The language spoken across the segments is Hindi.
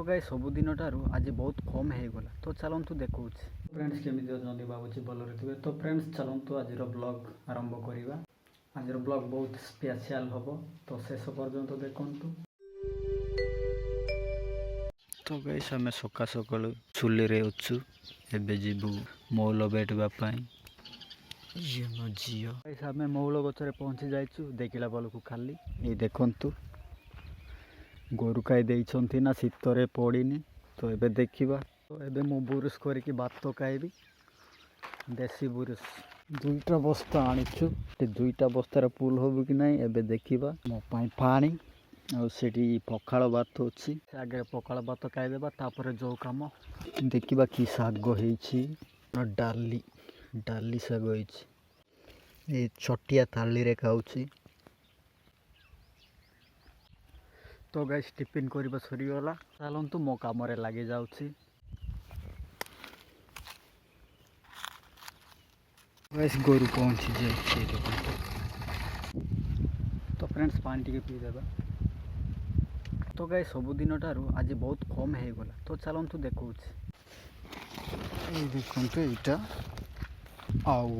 तो गाइस सबुदिन ठारू आज बहुत कम होगला तो चलतु देखा फ्रेंड्स केमी अच्छे भावुँ भलरे थे। तो फ्रेंड्स चलतु आज ब्लॉग आरंभ करवा। आज ब्लॉग बहुत स्पेशल हम तो शेष पर्यंत देखु। तो गाइस आम सका सका चुली अच्छु एबे जीवु मौल बैठवाई। ये मो झील गाइस आम मौल गचरे पहुँची जाइचु देखला बेलू खाली ये देखु गोरु खाई देइछंती ना शीतरे पड़ीनी। तो एबे देखिबा। तो एबे मु बुरुस करके भात खाइबी देसी बुरुस। दुईटा बस्ता आनिछु दुईटा बस्तार पुल होबु कि नहीं एबे देखिबा। मो पाई पानी आ सेठी पखाल भात अछि आगे पखाल भात खाइदेबा तापर जो काम देखिबा कि साग होईछि डाली डाली साग होईछि ए छटिया थाली रे खाउछि। तो गाइस टिफिन करबा सरीगला चलतु मो काम रे लगी जाउछि। गाइस गोरु पहुँची जाइछि। तो फ्रेंड्स पानी टिके पी देबा। तो गाइस सबुदिन ठारू आज बहुत कम होगला तो चलतु देखौछि। ए देखंतु एटा आउ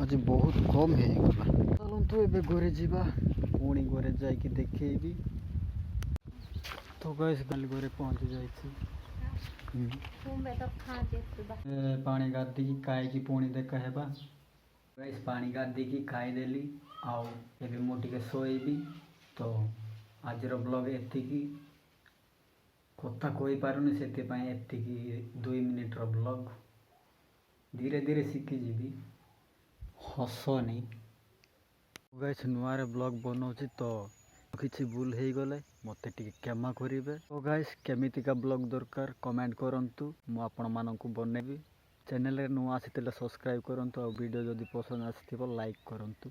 आज बहुत कम होगला चलतु एबे घरे जीवा पुणी घरे जाइए देखेबी। तो गाइस गल घरे पहुँची जाइए पानी गाधी खाई पुणी देखा है। गाइस पानी गाधी खाईदेली आउ एबे मु टिके शोइबी। तो आज ब्लॉग एतिकी कथा कही पारुनी से 2 मिनिट ब्लॉग धीरे धीरे शिखिजी हसनी। गाइस नुआरे ब्लॉग बनाऊँ तो किसी भूल हो गले मते टिके क्षमा करेंगे। तो गाइस केमितिका ब्लॉग दरकार कमेंट करंतु मु आपण मानकु बनेबी। चैनल रे नुआ आसीतिले सब्सक्राइब करंतु और वीडियो जदि पसंद आसीथिबो लाइक करंतु।